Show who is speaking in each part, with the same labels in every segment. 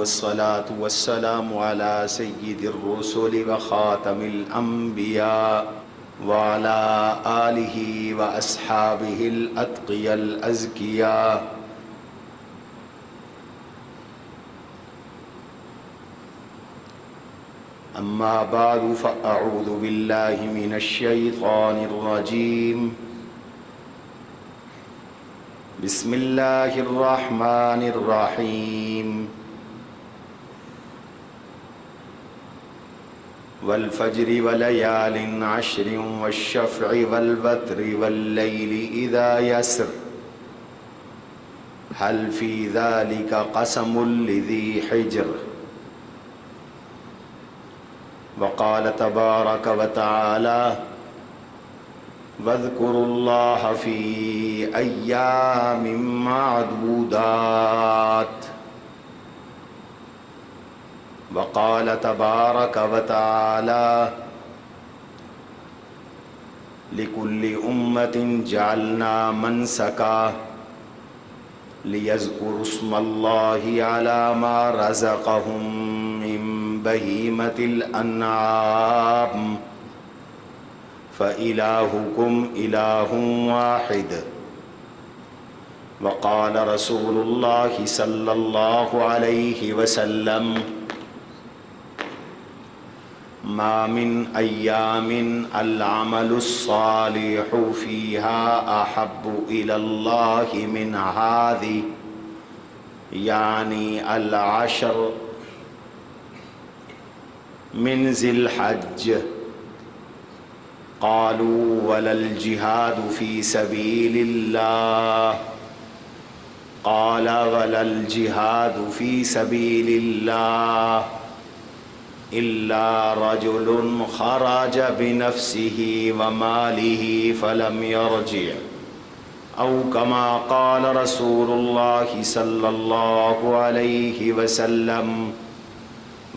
Speaker 1: والصلاة والسلام على سيد الرسل وخاتم الأنبياء وعلى آله وأصحابه الأتقياء الأزكياء. أما بعد فأعوذ بالله من الشيطان الرجيم. بسم الله الرحمن الرحيم. والفجر وليال عشر والشفع والوتر والليل إذا يسر هل في ذلك قسم لذي حجر. وقال تبارك وتعالى واذكروا الله في أيام معدودات. وقال تبارك وتعالى لكل أمة جعلنا منسكا ليذكروا اسم الله على ما رزقهم من بهيمة الأنعام فإلهكم إله واحد. وقال رسول الله صلى الله عليه وسلم ما من أيام العمل الصالح فيها أحب إلى الله من هذه، يعني العشر من ذي الحج. قالوا ولا الجهاد في سبيل الله. قال ولا الجهاد في سبيل الله إلا رجل خرج بنفسه وماله فلم يرجع، أو كما قال رسول الله صلى الله عليه وسلم.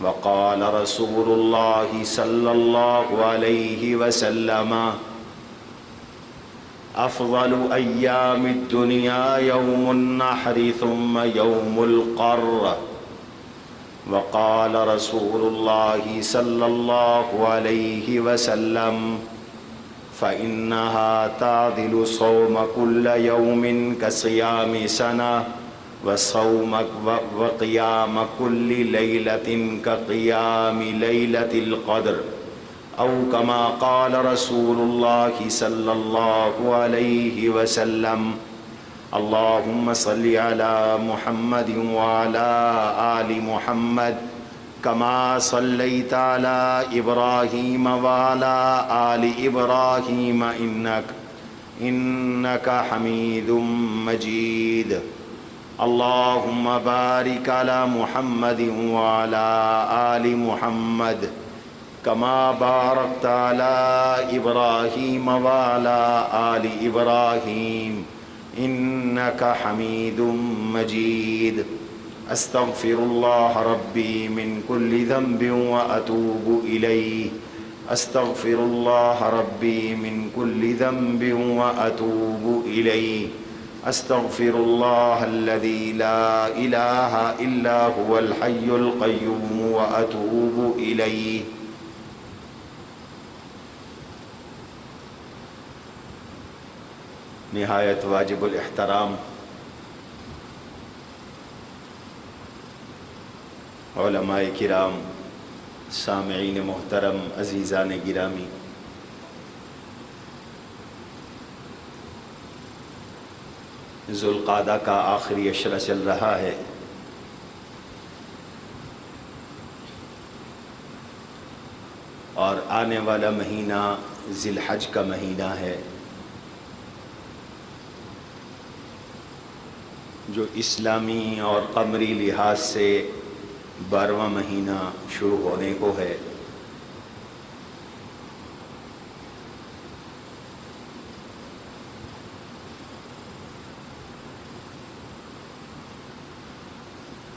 Speaker 1: وقال رسول الله صلى الله عليه وسلم أفضل أيام الدنيا يوم النحر ثم يوم القر. وقال رسول الله صلى الله عليه وسلم فإنها تعدل صوم كل يوم كصيام سنة وصوم وقيام كل ليلة كقيام ليلة القدر، أو كما قال رسول الله صلى الله عليه وسلم. اللهم صل على محمد وعلى آل محمد كما صليت على إبراهيم وعلى آل إبراهيم إنك حميد مجيد. اللهم بارك على محمد وعلى آل محمد كما باركت على إبراهيم وعلى آل إبراهيم إنك حميد مجيد. أستغفر الله ربي من كل ذنب وأتوب إليه. أستغفر الله ربي من كل ذنب وأتوب إليه. أستغفر الله الذي لا إله إلا هو الحي القيوم وأتوب إليه. نہایت واجب الاحترام علماء کرام، سامعین محترم، عزیزان گرامی، ذوالقعدہ کا آخری عشرہ چل رہا ہے اور آنے والا مہینہ ذی الحج کا مہینہ ہے، جو اسلامی اور قمری لحاظ سے 12واں مہینہ شروع ہونے کو ہے۔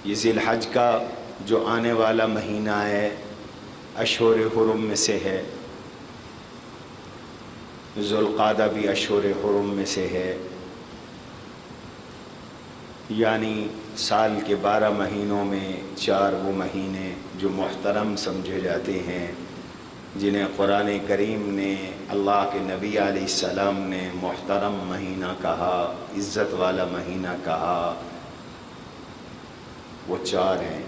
Speaker 1: یہ ذی الحج کا جو آنے والا مہینہ ہے اشہر حرم میں سے ہے، ذوالقعدہ بھی اشہر حرم میں سے ہے۔ یعنی سال کے 12 مہینوں میں 4 وہ مہینے جو محترم سمجھے جاتے ہیں، جنہیں قرآن کریم نے، اللہ کے نبی علیہ السلام نے محترم مہینہ کہا، عزت والا مہینہ کہا، وہ 4 ہیں۔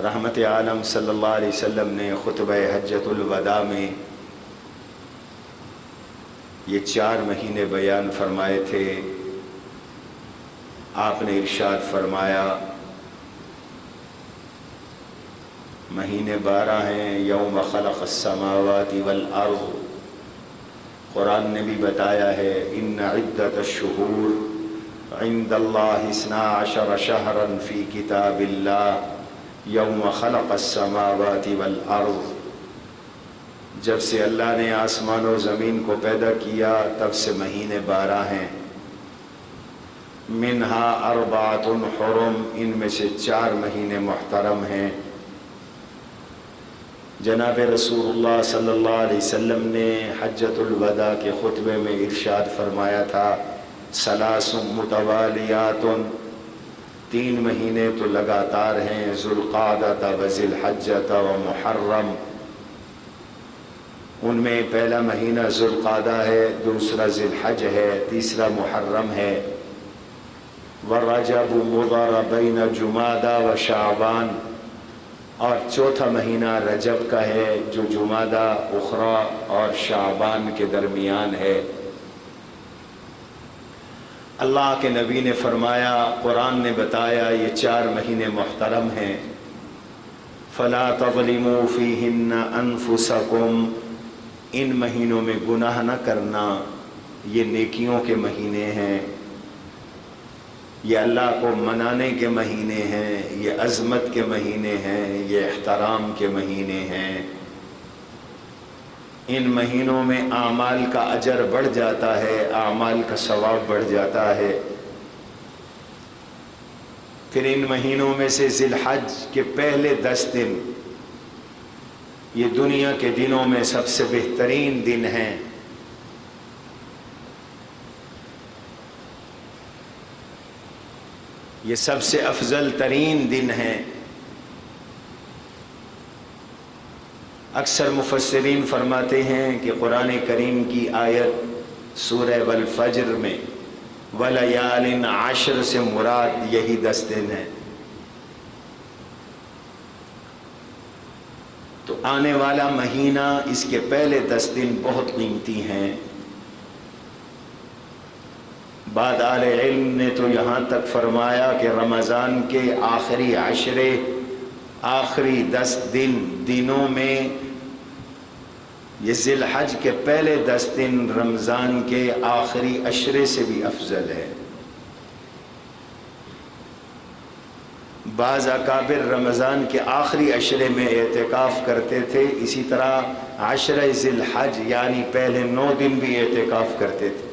Speaker 1: رحمت عالم صلی اللہ علیہ وسلم نے خطبہ حجۃ الوداع میں یہ 4 مہینے بیان فرمائے تھے۔ آپ نے ارشاد فرمایا، مہینے 12 ہیں، یوم خلق السماوات والارض۔ قرآن نے بھی بتایا ہے، ان عدت الشہور عند اللہ 12 شہرا فی کتاب اللہ یوم خلق السماوات والارض۔ جب سے اللہ نے آسمان و زمین کو پیدا کیا تب سے مہینے 12 ہیں۔ منہا 4 حرم، ان میں سے 4 مہینے محترم ہیں۔ جناب رسول اللہ صلی اللہ علیہ وسلم نے حجۃ الوداع کے خطبے میں ارشاد فرمایا تھا، 3 متوالیات، 3 مہینے تو لگاتار ہیں، ذوالقعدہ و ذی الحجۃ و محرم۔ ان میں پہلا مہینہ ذوالقعدہ ہے، دوسرا ذی الحج ہے، تیسرا محرم ہے۔ ورجب مضر بین جمادہ و شعبان، اور چوتھا مہینہ رجب کا ہے جو جمادہ اخری اور شعبان کے درمیان ہے۔ اللہ کے نبی نے فرمایا، قرآن نے بتایا، یہ 4 مہینے محترم ہیں۔ فلا تظلموا فیہن انفسکم، ان مہینوں میں گناہ نہ کرنا، یہ نیکیوں کے مہینے ہیں، یہ اللہ کو منانے کے مہینے ہیں، یہ عظمت کے مہینے ہیں، یہ احترام کے مہینے ہیں۔ ان مہینوں میں اعمال کا اجر بڑھ جاتا ہے، اعمال کا ثواب بڑھ جاتا ہے۔ پھر ان مہینوں میں سے ذی الحج کے پہلے 10 دن، یہ دنیا کے دنوں میں سب سے بہترین دن ہیں۔ یہ سب سے افضل ترین دن ہیں۔ اکثر مفسرین فرماتے ہیں کہ قرآن کریم کی آیت سورہ والفجر میں وَلَيَالٍ عَشْرٍ سے مراد یہی 10 دن ہیں۔ تو آنے والا مہینہ، اس کے پہلے 10 دن بہت قیمتی ہیں۔ بعد اہل علم نے تو یہاں تک فرمایا کہ رمضان کے آخری عشرے، آخری 10 دنوں میں یہ ذی الحج کے پہلے 10 دن رمضان کے آخری عشرے سے بھی افضل ہے۔ بعض اکابر رمضان کے آخری عشرے میں اعتکاف کرتے تھے، اسی طرح عشرہ ذی الحج یعنی پہلے 9 دن بھی اعتکاف کرتے تھے۔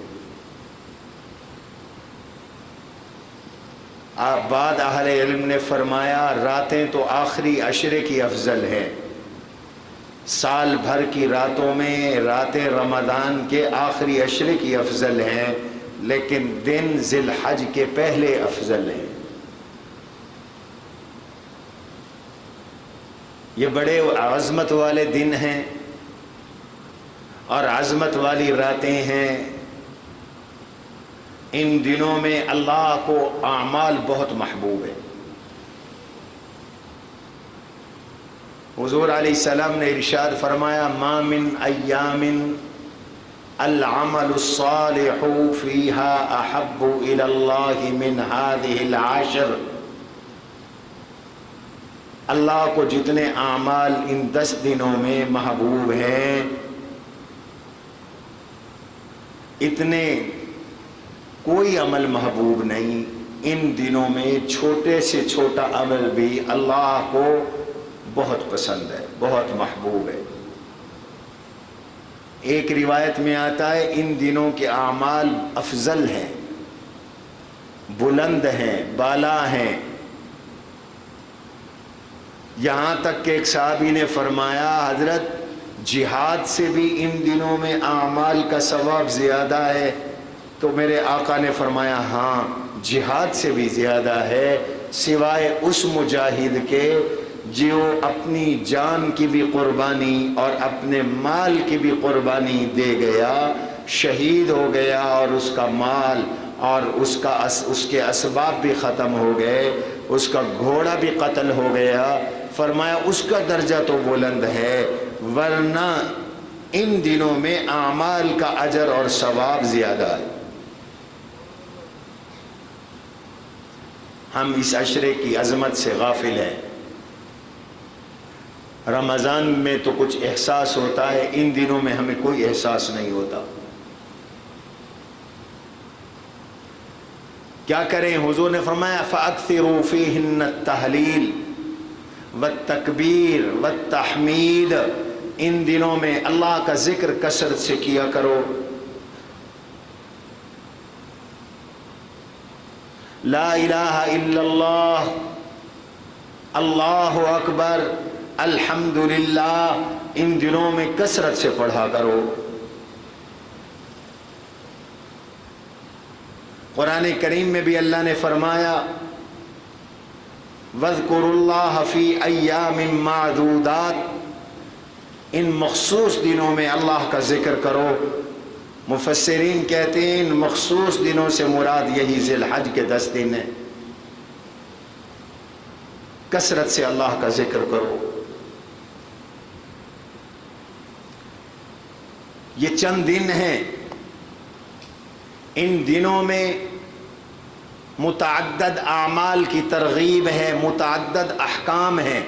Speaker 1: بعد اہل علم نے فرمایا، راتیں تو آخری عشرے کی افضل ہیں، سال بھر کی راتوں میں راتیں رمضان کے آخری عشرے کی افضل ہیں، لیکن دن ذی الحج کے پہلے افضل ہیں۔ یہ بڑے عظمت والے دن ہیں اور عظمت والی راتیں ہیں۔ ان دنوں میں اللہ کو اعمال بہت محبوب ہے۔ حضور علیہ السلام نے ارشاد فرمایا، ما من ایام العمل الصالح فیها احب الی اللہ من هذه العشر۔ اللہ کو جتنے اعمال ان 10 دنوں میں محبوب ہیں، اتنے کوئی عمل محبوب نہیں۔ ان دنوں میں چھوٹے سے چھوٹا عمل بھی اللہ کو بہت پسند ہے، بہت محبوب ہے۔ ایک روایت میں آتا ہے، ان دنوں کے اعمال افضل ہیں، بلند ہیں، بالا ہیں۔ یہاں تک کہ ایک صحابی نے فرمایا، حضرت جہاد سے بھی ان دنوں میں اعمال کا ثواب زیادہ ہے، تو میرے آقا نے فرمایا ہاں جہاد سے بھی زیادہ ہے، سوائے اس مجاہد کے جو اپنی جان کی بھی قربانی اور اپنے مال کی بھی قربانی دے گیا، شہید ہو گیا اور اس کا مال اور اس کے اسباب بھی ختم ہو گئے، اس کا گھوڑا بھی قتل ہو گیا، فرمایا اس کا درجہ تو بلند ہے، ورنہ ان دنوں میں اعمال کا اجر اور ثواب زیادہ ہے۔ ہم اس عشرے کی عظمت سے غافل ہیں۔ رمضان میں تو کچھ احساس ہوتا ہے، ان دنوں میں ہمیں کوئی احساس نہیں ہوتا۔ کیا کریں؟ حضور نے فرمایا فَأَكْثِرُوا فِيهِنَّ التَّهْلِيلَ وَالتَّكْبِيرَ وَالتَّحْمِيدَ، ان دنوں میں اللہ کا ذکر کثرت سے کیا کرو، لا الہ الا اللہ، اللہ اکبر، الحمدللہ، ان دنوں میں کثرت سے پڑھا کرو۔ قرآن کریم میں بھی اللہ نے فرمایا وَاذْكُرُوا اللَّهَ فِي أَيَّامٍ مَّعْدُودَاتٍ، ان مخصوص دنوں میں اللہ کا ذکر کرو۔ مفسرین کہتے ہیں ان مخصوص دنوں سے مراد یہی ذی الحج کے 10 دن ہیں، کثرت سے اللہ کا ذکر کرو۔ یہ چند دن ہیں، ان دنوں میں متعدد اعمال کی ترغیب ہے، متعدد احکام ہیں۔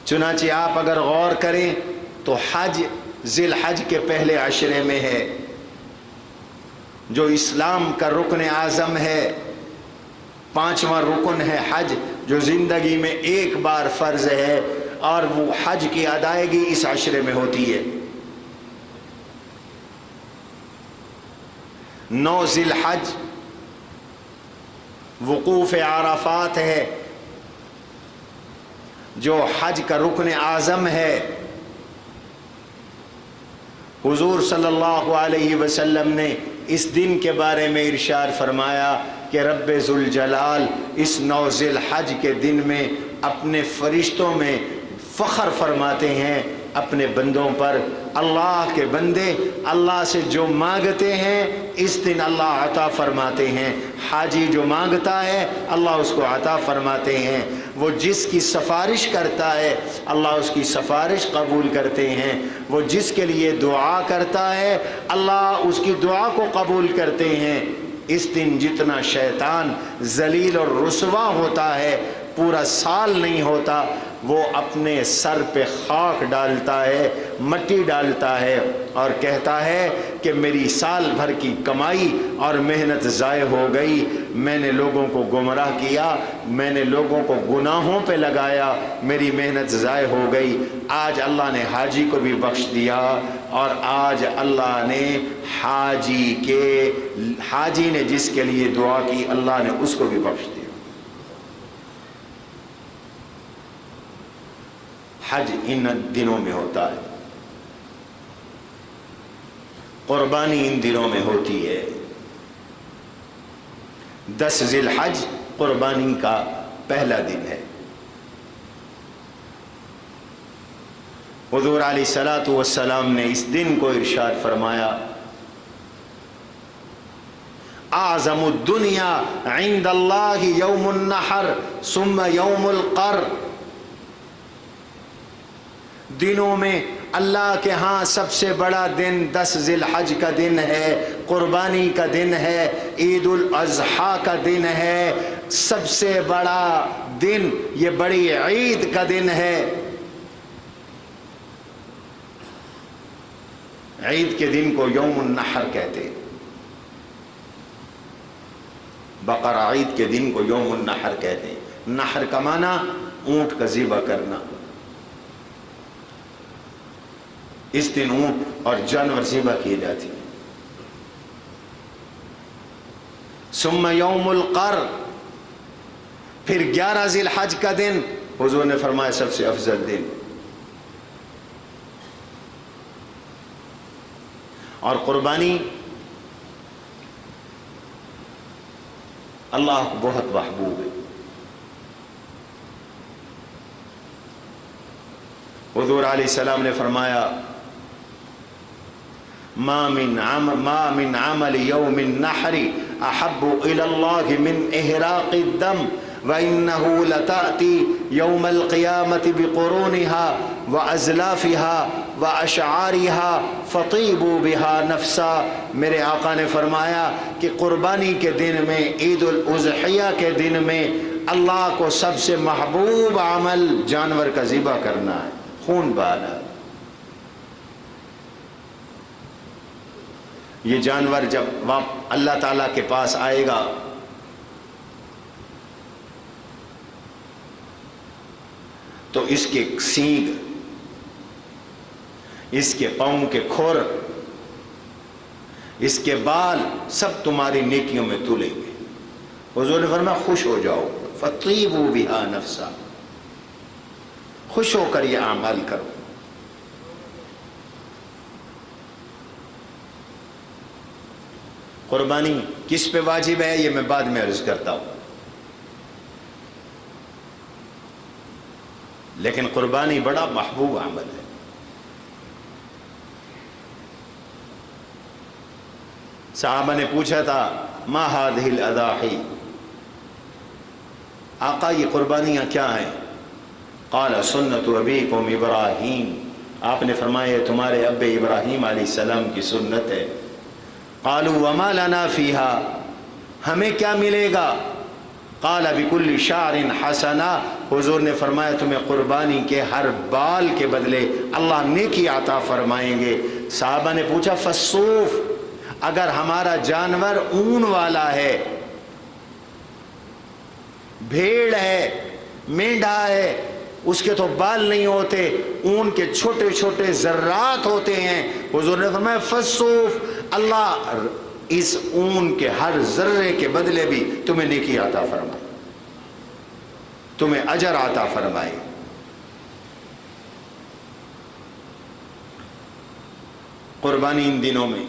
Speaker 1: چنانچہ آپ اگر غور کریں تو حج ذی الحج کے پہلے عشرے میں ہے، جو اسلام کا رکن اعظم ہے، 5واں رکن ہے حج، جو زندگی میں ایک بار فرض ہے، اور وہ حج کی ادائیگی اس عشرے میں ہوتی ہے۔ 9 ذی الحج وقوف عرفات ہے، جو حج کا رکن اعظم ہے۔ حضور صلی اللہ علیہ وسلم نے اس دن کے بارے میں ارشاد فرمایا کہ رب ذوالجلال اس 9 ذی الحج کے دن میں اپنے فرشتوں میں فخر فرماتے ہیں اپنے بندوں پر۔ اللہ کے بندے اللہ سے جو مانگتے ہیں اس دن اللہ عطا فرماتے ہیں۔ حاجی جو مانگتا ہے اللہ اس کو عطا فرماتے ہیں، وہ جس کی سفارش کرتا ہے اللہ اس کی سفارش قبول کرتے ہیں، وہ جس کے لیے دعا کرتا ہے اللہ اس کی دعا کو قبول کرتے ہیں۔ اس دن جتنا شیطان ذلیل اور رسوا ہوتا ہے پورا سال نہیں ہوتا، وہ اپنے سر پہ خاک ڈالتا ہے، مٹی ڈالتا ہے اور کہتا ہے کہ میری سال بھر کی کمائی اور محنت ضائع ہو گئی، میں نے لوگوں کو گمراہ کیا، میں نے لوگوں کو گناہوں پہ لگایا، میری محنت ضائع ہو گئی۔ آج اللہ نے حاجی کو بھی بخش دیا، اور آج اللہ نے حاجی نے جس کے لیے دعا کی اللہ نے اس کو بھی بخش دیا۔ حج ان دنوں میں ہوتا ہے، قربانی ان دنوں میں ہوتی ہے۔ 10 ذی الحج قربانی کا پہلا دن ہے۔ حضور علیہ الصلوۃ والسلام نے اس دن کو ارشاد فرمایا اعظم الدنیا عند اللہ یوم النحر ثم یوم القر، دنوں میں اللہ کے ہاں سب سے بڑا دن 10 ذی الحج کا دن ہے، قربانی کا دن ہے، عید الاضحیٰ کا دن ہے، سب سے بڑا دن، یہ بڑی عید کا دن ہے۔ عید کے دن کو یوم النحر کہتے ہیں، بقرہ عید کے دن کو یوم النحر کہتے ہیں۔ نحر کا معنی اونٹ کا ذبح کرنا، اس دن اونٹ اور جانور ذبح کیے جاتے ہیں۔ ثم یوم القر، پھر 11 ذی الحج کا دن، حضور نے فرمایا سب سے افضل دن، اور قربانی اللہ کو بہت محبوب ہے. حضور علیہ السلام نے فرمایا ما من عمل يوم النحر احب الى الله من احراق الدم وانه لتاتي يوم القيامه بقرونها وازلافها واشعارها فطيبوا بها نفسا. میرے آقا نے فرمایا کہ قربانی کے دن میں، عید الاضحیہ کے دن میں اللہ کو سب سے محبوب عمل جانور کا ذبح کرنا ہے، خون بہانا. یہ جانور جب اللہ تعالیٰ کے پاس آئے گا تو اس کے سینگ، اس کے پاؤں کے کھور، اس کے بال سب تمہاری نیکیوں میں تلیں گے. حضور نے فرمایا خوش ہو جاؤ، فطیبوا بها نفسا، خوش ہو کر یہ اعمال کرو. قربانی کس پہ واجب ہے یہ میں بعد میں عرض کرتا ہوں، لیکن قربانی بڑا محبوب عمل ہے. صحابہ نے پوچھا تھا ما هذه الاضاحی، آقا یہ قربانیاں کیا ہیں؟ قال سنت ابیکم ابراہیم، آپ نے فرمایا تمہارے اب ابراہیم علیہ السلام کی سنت ہے. قالوا وما لنا فیہا، ہمیں کیا ملے گا؟ قال بكل شعر حسنہ، حضور نے فرمایا تمہیں قربانی کے ہر بال کے بدلے اللہ نیکی عطا فرمائیں گے. صحابہ نے پوچھا فالصوف، اگر ہمارا جانور اون والا ہے، بھیڑ ہے، مینڈھا ہے، اس کے تو بال نہیں ہوتے، اون کے چھوٹے چھوٹے ذرات ہوتے ہیں. حضور نے فرمایا فالصوف، اللہ اس اون کے ہر ذرے کے بدلے بھی تمہیں نیکی عطا فرمائے، تمہیں اجر عطا فرمائے. قربانی ان دنوں میں،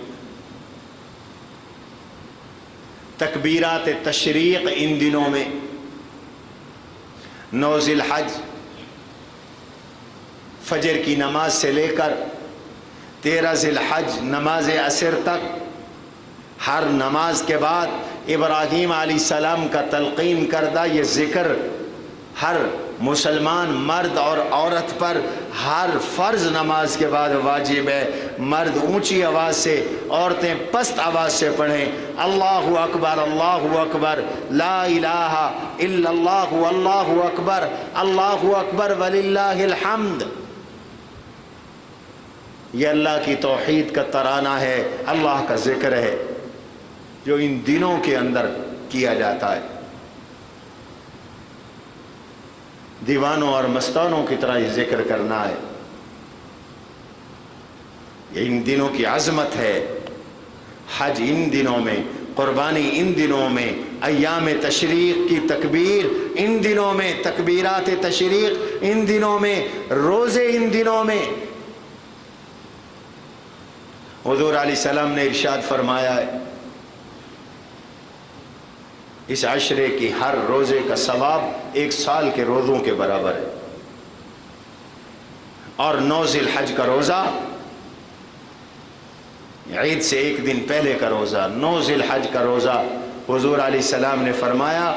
Speaker 1: تکبیرات تشریق ان دنوں میں، 9 ذی الحج فجر کی نماز سے لے کر 13 ذی الحج نماز عصر تک، ہر نماز کے بعد ابراہیم علیہ السلام کا تلقین کردہ یہ ذکر ہر مسلمان مرد اور عورت پر ہر فرض نماز کے بعد واجب ہے. مرد اونچی آواز سے، عورتیں پست آواز سے پڑھیں اللہ اکبر اللہ اکبر لا الہ الا اللہ اللہ اکبر وللہ الحمد. یہ اللہ کی توحید کا ترانہ ہے، اللہ کا ذکر ہے جو ان دنوں کے اندر کیا جاتا ہے. دیوانوں اور مستانوں کی طرح یہ ذکر کرنا ہے. یہ ان دنوں کی عظمت ہے. حج ان دنوں میں، قربانی ان دنوں میں، ایام تشریق کی تکبیر ان دنوں میں، تکبیرات تشریق ان دنوں میں، روزے ان دنوں میں. حضور علیہ السلام نے ارشاد فرمایا ہے اس عشرے کی ہر روزے کا ثواب 1 سال کے روزوں کے برابر ہے. اور 9 ذی الحج کا روزہ، عید سے 1 دن پہلے کا روزہ، 9 ذی الحج کا روزہ، حضور علیہ السلام نے فرمایا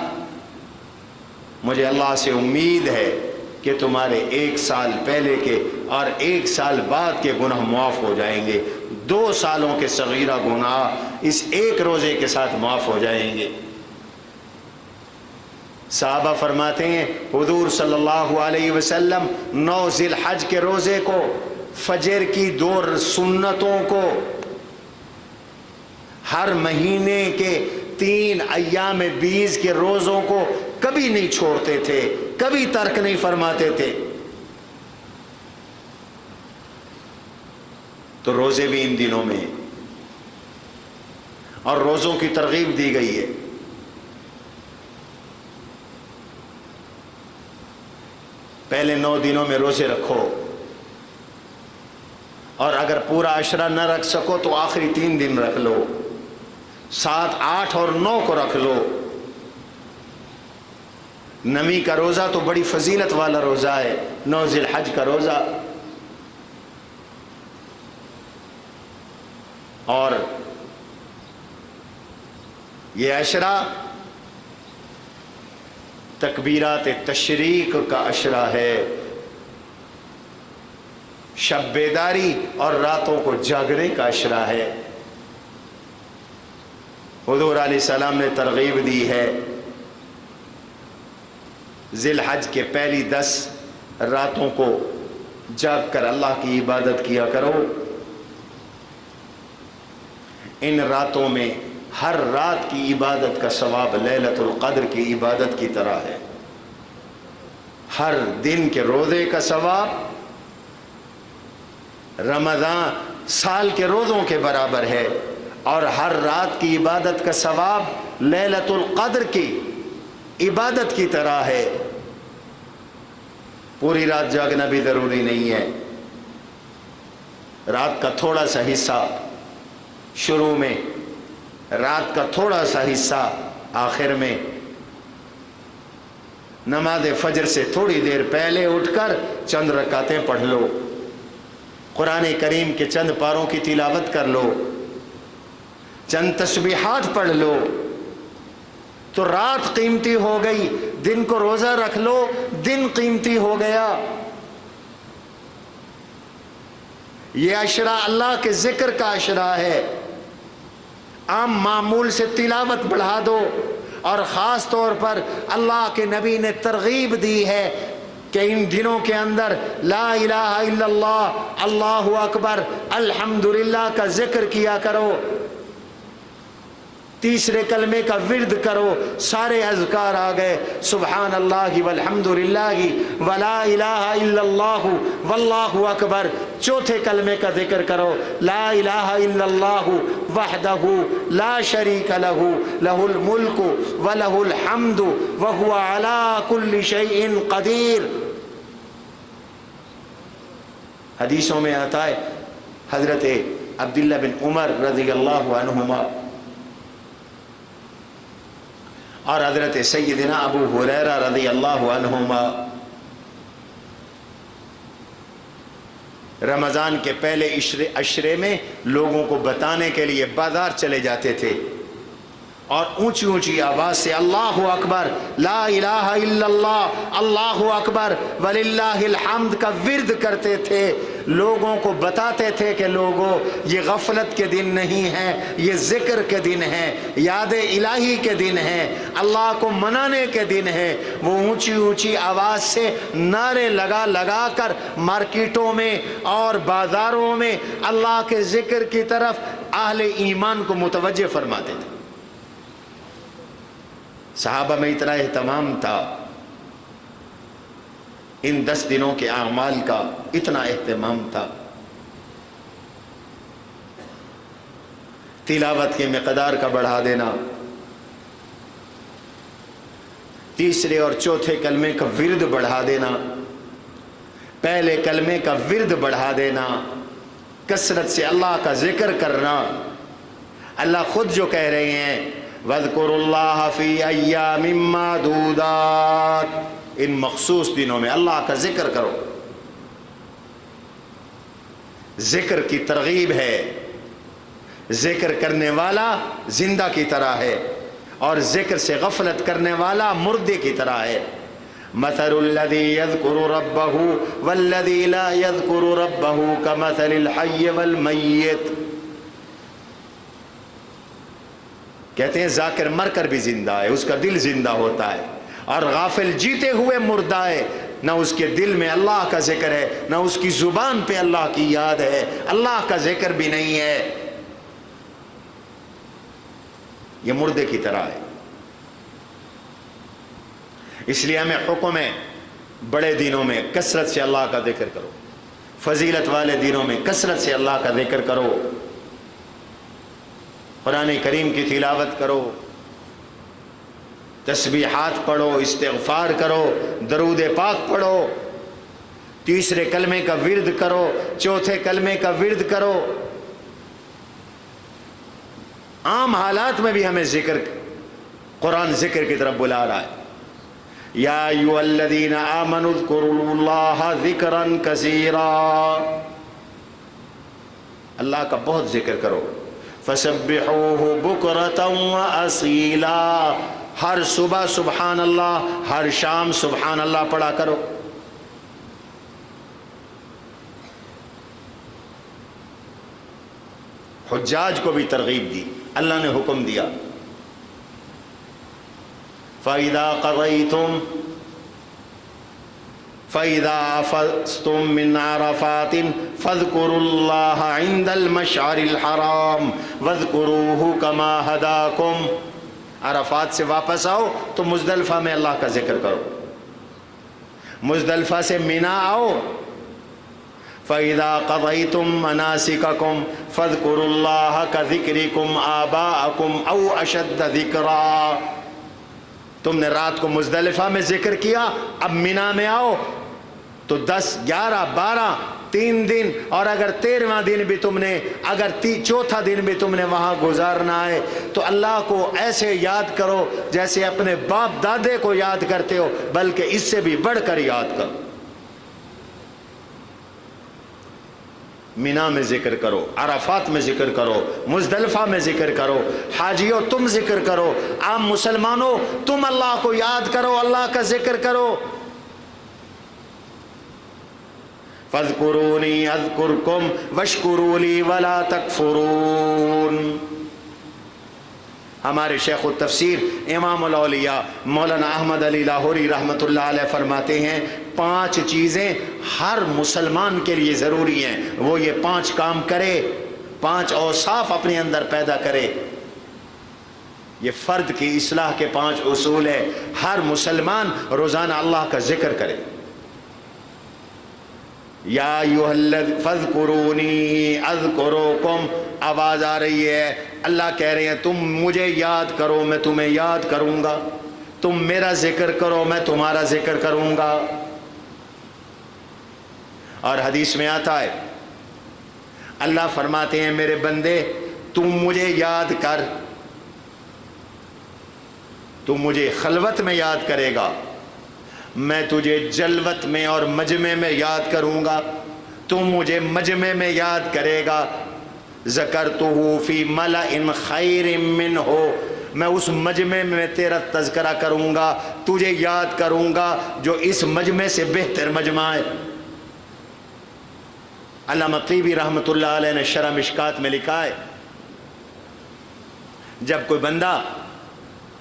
Speaker 1: مجھے اللہ سے امید ہے کہ تمہارے 1 سال پہلے کے اور 1 سال بعد کے گناہ معاف ہو جائیں گے. 2 سالوں کے صغیرہ گناہ اس 1 روزے کے ساتھ معاف ہو جائیں گے. صحابہ فرماتے ہیں حضور صلی اللہ علیہ وسلم 9 ذی الحج کے روزے کو، فجر کی 2 سنتوں کو، ہر مہینے کے 3 ایام بیز کے روزوں کو کبھی نہیں چھوڑتے تھے، کبھی ترک نہیں فرماتے تھے. تو روزے بھی ان دنوں میں، اور روزوں کی ترغیب دی گئی ہے. پہلے 9 دنوں میں روزے رکھو، اور اگر پورا عشرہ نہ رکھ سکو تو آخری 3 دن رکھ لو، 7، 8 اور 9 کو رکھ لو۔ 9ویں کا روزہ تو بڑی فضیلت والا روزہ ہے، 9 ذی الحج کا روزہ۔ اور یہ عشرہ تکبیرات تشریق کا عشرہ ہے، شب بیداری اور راتوں کو جاگنے کا عشرہ ہے۔ حضور علیہ السلام نے ترغیب دی ہے، ذی الحج کے پہلی 10 راتوں کو جاگ کر اللہ کی عبادت کیا کرو۔ ان راتوں میں ہر رات کی عبادت کا ثواب لیلۃ القدر کی عبادت کی طرح ہے، ہر دن کے روزے کا ثواب رمضان سال کے روزوں کے برابر ہے، اور ہر رات کی عبادت کا ثواب لیلۃ القدر کی عبادت کی طرح ہے۔ پوری رات جاگنا بھی ضروری نہیں ہے، رات کا تھوڑا سا حصہ شروع میں، رات کا تھوڑا سا حصہ آخر میں، نماز فجر سے تھوڑی دیر پہلے اٹھ کر چند رکعتیں پڑھ لو، قرآن کریم کے چند پاروں کی تلاوت کر لو، چند تسبیحات پڑھ لو، تو رات قیمتی ہو گئی۔ دن کو روزہ رکھ لو، دن قیمتی ہو گیا۔ یہ عشرہ اللہ کے ذکر کا عشرہ ہے، عام معمول سے تلاوت بڑھا دو، اور خاص طور پر اللہ کے نبی نے ترغیب دی ہے کہ ان دنوں کے اندر لا الہ الا اللہ، اللہ اکبر، الحمدللہ کا ذکر کیا کرو، تیسرے کلمے کا ورد کرو۔ سارے اذکار آ گئے، سبحان اللہ والحمدللہ ولا الہ الا اللہ واللہ اکبر۔ چوتھے کلمے کا ذکر کرو، لا الہ الا اللہ وحدہ لا شریک لہ، لہ الملک ولہ الحمد وہو علی کل شیء قدیر۔ حدیثوں میں آتا ہے، حضرت عبداللہ بن عمر رضی اللہ عنہما اور حضرت سیدنا ابو ہریرہ رضی اللہ عنہما رمضان کے پہلے عشرے میں لوگوں کو بتانے کے لیے بازار چلے جاتے تھے، اور اونچی اونچی آواز سے اللہ اکبر، لا الہ الا اللہ، اللہ اکبر وللہ الحمد کا ورد کرتے تھے۔ لوگوں کو بتاتے تھے کہ لوگوں، یہ غفلت کے دن نہیں ہے، یہ ذکر کے دن ہے، یاد الہی کے دن ہے، اللہ کو منانے کے دن ہے۔ وہ اونچی اونچی آواز سے نعرے لگا لگا کر مارکیٹوں میں اور بازاروں میں اللہ کے ذکر کی طرف اہل ایمان کو متوجہ فرماتے تھے۔ صحابہ میں اتنا اہتمام تھا، ان 10 دنوں کے اعمال کا اتنا اہتمام تھا، تلاوت کی مقدار کا بڑھا دینا، تیسرے اور چوتھے کلمے کا ورد بڑھا دینا، پہلے کلمے کا ورد بڑھا دینا، کثرت سے اللہ کا ذکر کرنا۔ اللہ خود جو کہہ رہے ہیں، وَاذْكُرُوا اللَّهَ فِي أَيَّامٍ مَّعْدُودَاتٍ، ان مخصوص دنوں میں اللہ کا ذکر کرو۔ ذکر کی ترغیب ہے، ذکر کرنے والا زندہ کی طرح ہے، اور ذکر سے غفلت کرنے والا مردے کی طرح ہے۔ مَثَلُ الَّذِي يَذْكُرُ رَبَّهُ وَالَّذِي لَا يَذْكُرُ رَبَّهُ كَمَثَلِ الْحَيِّ وَالْمَيِّتِ۔ کہتے ہیں ذاکر مر کر بھی زندہ ہے، اس کا دل زندہ ہوتا ہے، اور غافل جیتے ہوئے مردہ ہے، نہ اس کے دل میں اللہ کا ذکر ہے، نہ اس کی زبان پہ اللہ کی یاد ہے، اللہ کا ذکر بھی نہیں ہے، یہ مردے کی طرح ہے۔ اس لیے ہمیں حکم ہے، بڑے دنوں میں کثرت سے اللہ کا ذکر کرو، فضیلت والے دنوں میں کثرت سے اللہ کا ذکر کرو، قرآن کریم کی تلاوت کرو، تسبیحات پڑھو، استغفار کرو، درود پاک پڑھو، تیسرے کلمے کا ورد کرو، چوتھے کلمے کا ورد کرو۔ عام حالات میں بھی ہمیں قرآن ذکر کی طرف بلا رہا ہے۔ یا ایھا الذین آمنوا اذکروا اللہ ذکرا کثیرا، اللہ کا بہت ذکر کرو۔ فسبحوہ بکرۃ واصیلا، ہر صبح سبحان اللہ، ہر شام سبحان اللہ پڑھا کرو۔ حجاج کو بھی ترغیب دی، اللہ نے حکم دیا فَإِذَا أَفَضْتُم مِّنْ عَرَفَاتٍ فَاذْكُرُوا اللَّهَ عِندَ الْمَشْعَرِ الْحَرَامِ وَاذْكُرُوهُ كَمَا هَدَاكُمْ۔ عرفات سے واپس آؤ تو مزدلفہ میں اللہ کا ذکر کرو، مزدلفہ سے مینا آؤ۔ فَإِذَا قَضَيْتُم مَّنَاسِكَكُمْ فَاذْكُرُوا اللَّهَ كَذِكْرِكُمْ آبَاءَكُمْ أَوْ أَشَدَّ ذِكْرًا۔ تم نے رات کو مزدلفہ میں ذکر کیا، اب مینا میں آؤ تو 10 11 12 3 دن، اور اگر 13واں دن بھی تم نے، اگر چوتھا دن بھی تم نے وہاں گزارنا ہے تو اللہ کو ایسے یاد کرو جیسے اپنے باپ دادے کو یاد کرتے ہو، بلکہ اس سے بھی بڑھ کر یاد کرو۔ مینا میں ذکر کرو، عرفات میں ذکر کرو، مزدلفہ میں ذکر کرو۔ حاجیوں تم ذکر کرو، عام مسلمانوں تم اللہ کو یاد کرو، اللہ کا ذکر کرو۔ فَاذْكُرُونِي أَذْكُرْكُمْ وَاشْكُرُوا لِي وَلَا تَكْفُرُونَ۔ ہمارے شیخ التفسیر امام الاولیاء مولانا احمد علی لاہوری رحمۃ اللہ علیہ فرماتے ہیں 5 چیزیں ہر مسلمان کے لیے ضروری ہیں، وہ یہ 5 کام کرے، 5 اوصاف اپنے اندر پیدا کرے۔ یہ فرد کی اصلاح کے 5 اصول ہے، ہر مسلمان روزانہ اللہ کا ذکر کرے۔ یا ایھا الذین فاذکرونی اذکرکم، آواز آ رہی ہے، اللہ کہہ رہے ہیں تم مجھے یاد کرو میں تمہیں یاد کروں گا، تم میرا ذکر کرو میں تمہارا ذکر کروں گا۔ اور حدیث میں آتا ہے اللہ فرماتے ہیں میرے بندے تم مجھے یاد کر، تم مجھے خلوت میں یاد کرے گا، میں تجھے جلوت میں اور مجمع میں یاد کروں گا، تم مجھے مجمع میں یاد کرے گا۔ ذکرتہ فی ملأ خیر منہ، میں اس مجمع میں تیرا تذکرہ کروں گا، تجھے یاد کروں گا جو اس مجمع سے بہتر مجمع ہے۔ علامہ طیبی رحمۃ اللہ علیہ نے شرح مشکات میں لکھا ہے جب کوئی بندہ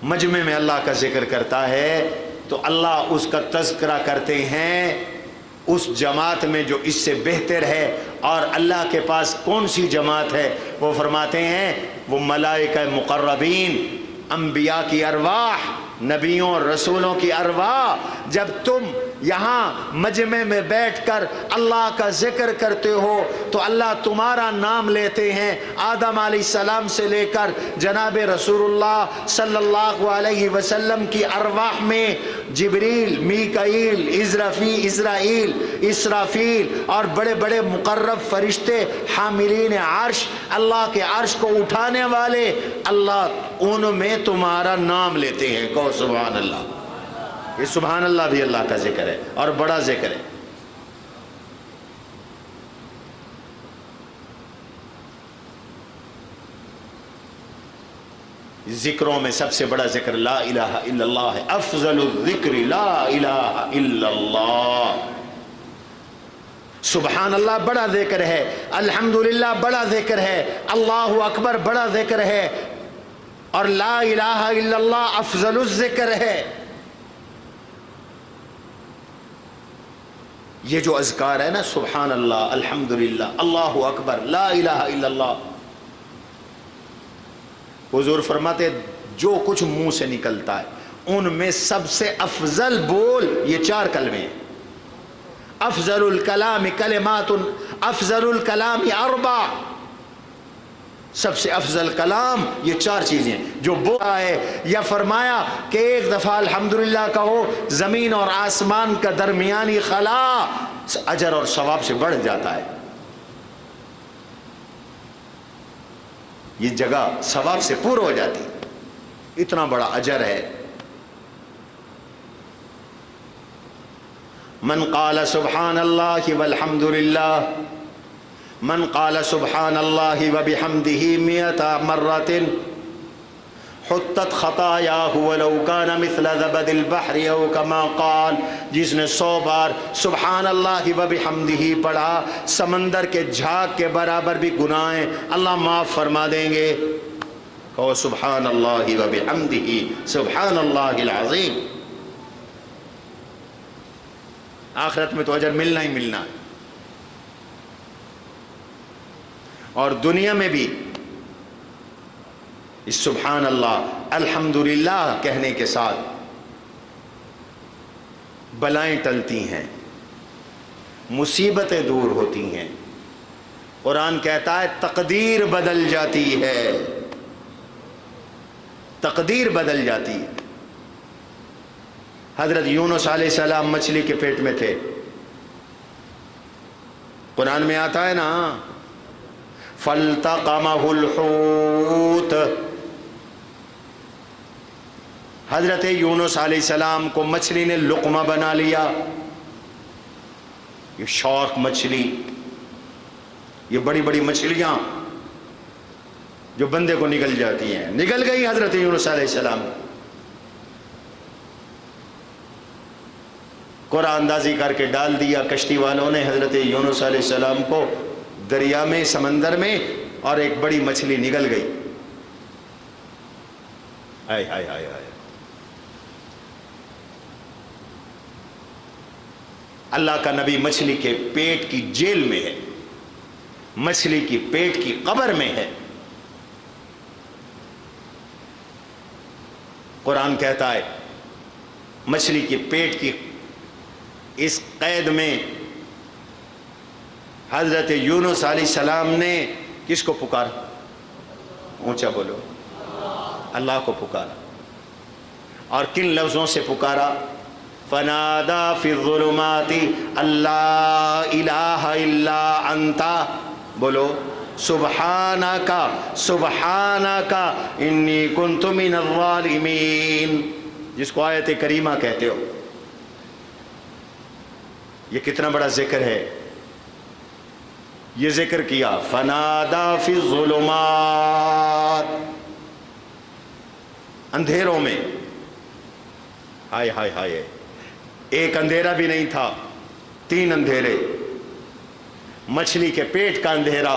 Speaker 1: مجمع میں اللہ کا ذکر کرتا ہے تو اللہ اس کا تذکرہ کرتے ہیں اس جماعت میں جو اس سے بہتر ہے، اور اللہ کے پاس کون سی جماعت ہے؟ وہ فرماتے ہیں وہ ملائکہ مقربین، انبیاء کی ارواح، نبیوں اور رسولوں کی ارواح۔ جب تم یہاں مجمع میں بیٹھ کر اللہ کا ذکر کرتے ہو تو اللہ تمہارا نام لیتے ہیں، آدم علیہ السلام سے لے کر جناب رسول اللہ صلی اللہ علیہ وسلم کی ارواح میں جبریل، میکائیل، اسرائیل، اسرافیل اور بڑے بڑے مقرب فرشتے حاملین عرش، اللہ کے عرش کو اٹھانے والے، اللہ ان میں تمہارا نام لیتے ہیں۔ کہو سبحان اللہ۔ یہ سبحان اللہ بھی اللہ کا ذکر ہے اور بڑا ذکر ہے۔ ذکروں میں سب سے بڑا ذکر لا الہ الا اللہ ہے، افضل الذکر لا الہ الا اللہ۔ سبحان اللہ بڑا ذکر ہے، الحمدللہ بڑا ذکر ہے، اللہ اکبر بڑا ذکر ہے، اور لا الہ الا اللہ افضل الذکر ہے۔ یہ جو اذکار ہے نا، سبحان اللہ، الحمدللہ، اللہ اکبر، لا الہ الا اللہ، حضور فرماتے جو کچھ منہ سے نکلتا ہے ان میں سب سے افضل بول یہ 4 کلمے ہیں۔ افضل الکلام کلمات، افضل الکلام 4، سب سے افضل کلام یہ 4 چیزیں جو بولا ہے، یا فرمایا کہ ایک دفعہ الحمدللہ کہو، زمین اور آسمان کا درمیانی خلا اجر اور ثواب سے بڑھ جاتا ہے. یہ جگہ ثواب سے پور ہو جاتی، اتنا بڑا اجر ہے. من قال سبحان اللہ والحمد للہ، من قال سبحان اللہ وبحمدہ 100 مرۃ حطت خطایاہ ولو کان مثل زبد البحر او کما قال، جس نے 100 بار سبحان اللہ وبحمدہ پڑھا، سمندر کے جھاگ کے برابر بھی گناہیں اللہ معاف فرما دیں گے. کہو سبحان اللہ وبحمدہ سبحان اللہ العظیم. آخرت میں تو اجر ملنا ہی ملنا ہے، اور دنیا میں بھی اس سبحان اللہ الحمدللہ کہنے کے ساتھ بلائیں ٹلتی ہیں، مصیبتیں دور ہوتی ہیں. قرآن کہتا ہے تقدیر بدل جاتی ہے، تقدیر بدل جاتی ہے. حضرت یونس علیہ السلام مچھلی کے پیٹ میں تھے. قرآن میں آتا ہے نا فَالْتَقَمَهُ الْحُوتُ، حضرت یونس علیہ السلام کو مچھلی نے لقمہ بنا لیا. یہ شارک مچھلی، یہ بڑی بڑی مچھلیاں جو بندے کو نگل جاتی ہیں، نگل گئی حضرت یونس علیہ السلام. قرآن اندازی کر کے ڈال دیا کشتی والوں نے حضرت یونس علیہ السلام کو دریا میں، سمندر میں، اور ایک بڑی مچھلی نگل گئی. ہائے ہائے ہائے ہائے. اللہ کا نبی مچھلی کے پیٹ کی جیل میں ہے، مچھلی کی پیٹ کی قبر میں ہے. قرآن کہتا ہے مچھلی کے پیٹ کی اس قید میں حضرت یونس علیہ السلام نے کس کو پکارا؟ اونچا بولو. اللہ کو پکارا. اور کن لفظوں سے پکارا؟ فنادا فی الظلمات اللہ الہ الا انت، بولو سبحانک سبحانک انی کنت من الظالمین، جس کو آیت کریمہ کہتے ہو. یہ کتنا بڑا ذکر ہے. یہ ذکر کیا فنادا فی الظلمات، اندھیروں میں. ہائے ہائے ہائے. ایک اندھیرا بھی نہیں تھا، 3 اندھیرے. مچھلی کے پیٹ کا اندھیرا،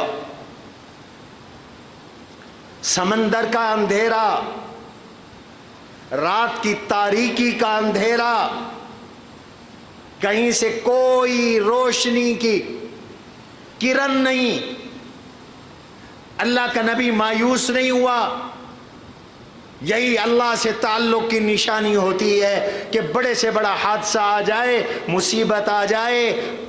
Speaker 1: سمندر کا اندھیرا، رات کی تاریکی کا اندھیرا، کہیں سے کوئی روشنی کی کرن نہیں. اللہ کا نبی مایوس نہیں ہوا. یہی اللہ سے تعلق کی نشانی ہوتی ہے کہ بڑے سے بڑا حادثہ آ جائے، مصیبت آ جائے،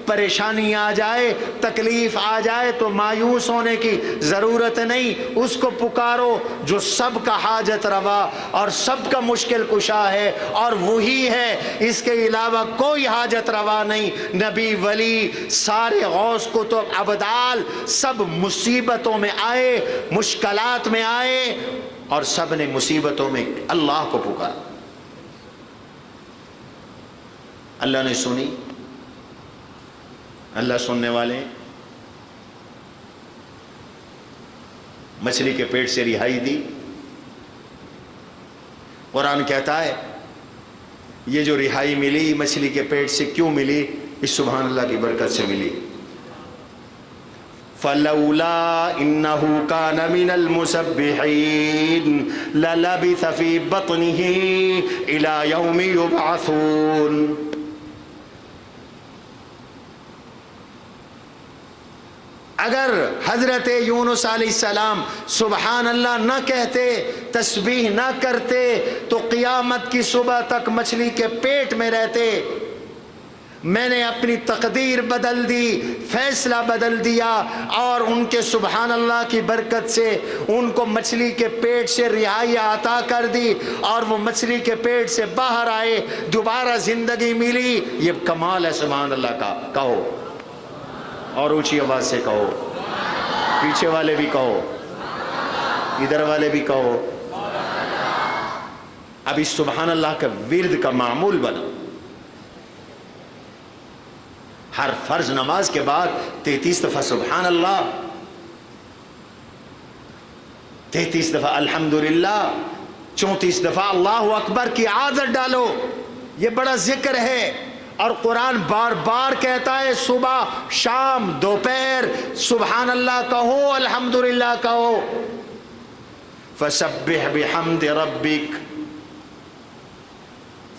Speaker 1: پریشانی آ جائے، تکلیف آ جائے تو مایوس ہونے کی ضرورت نہیں. اس کو پکارو جو سب کا حاجت روا اور سب کا مشکل کشا ہے، اور وہی ہے، اس کے علاوہ کوئی حاجت روا نہیں. نبی ولی سارے غوث کتب ابدال سب مصیبتوں میں آئے، مشکلات میں آئے، اور سب نے مصیبتوں میں اللہ کو پکارا. اللہ نے سنی. اللہ سننے والے. مچھلی کے پیٹ سے رہائی دی. قرآن کہتا ہے یہ جو رہائی ملی مچھلی کے پیٹ سے کیوں ملی؟ اس سبحان اللہ کی برکت سے ملی. فَلَوْلَا إِنَّهُ كَانَ مِنَ الْمُسَبِّحِينَ لَلَبِثَ فِي بَطْنِهِ إِلَى يَوْمِ يُبْعَثُونَ. اگر حضرت یونس علیہ السلام سبحان اللہ نہ کہتے، تسبیح نہ کرتے، تو قیامت کی صبح تک مچھلی کے پیٹ میں رہتے. میں نے اپنی تقدیر بدل دی، فیصلہ بدل دیا، اور ان کے سبحان اللہ کی برکت سے ان کو مچھلی کے پیٹ سے رہائی عطا کر دی، اور وہ مچھلی کے پیٹ سے باہر آئے، دوبارہ زندگی ملی۔ یہ کمال ہے سبحان اللہ کا، کہو اور اونچی آواز سے کہو، پیچھے والے بھی کہو، ادھر والے بھی کہو۔ اب اس سبحان اللہ کا ورد کا معمول بنا، ہر فرض نماز کے بعد 33 دفعہ سبحان اللہ، 33 دفعہ الحمدللہ، 34 دفعہ اللہ اکبر کی عادت ڈالو۔ یہ بڑا ذکر ہے، اور قرآن بار بار کہتا ہے صبح شام دوپہر سبحان اللہ کہو، الحمدللہ کہو۔ فسبح بحمد ربک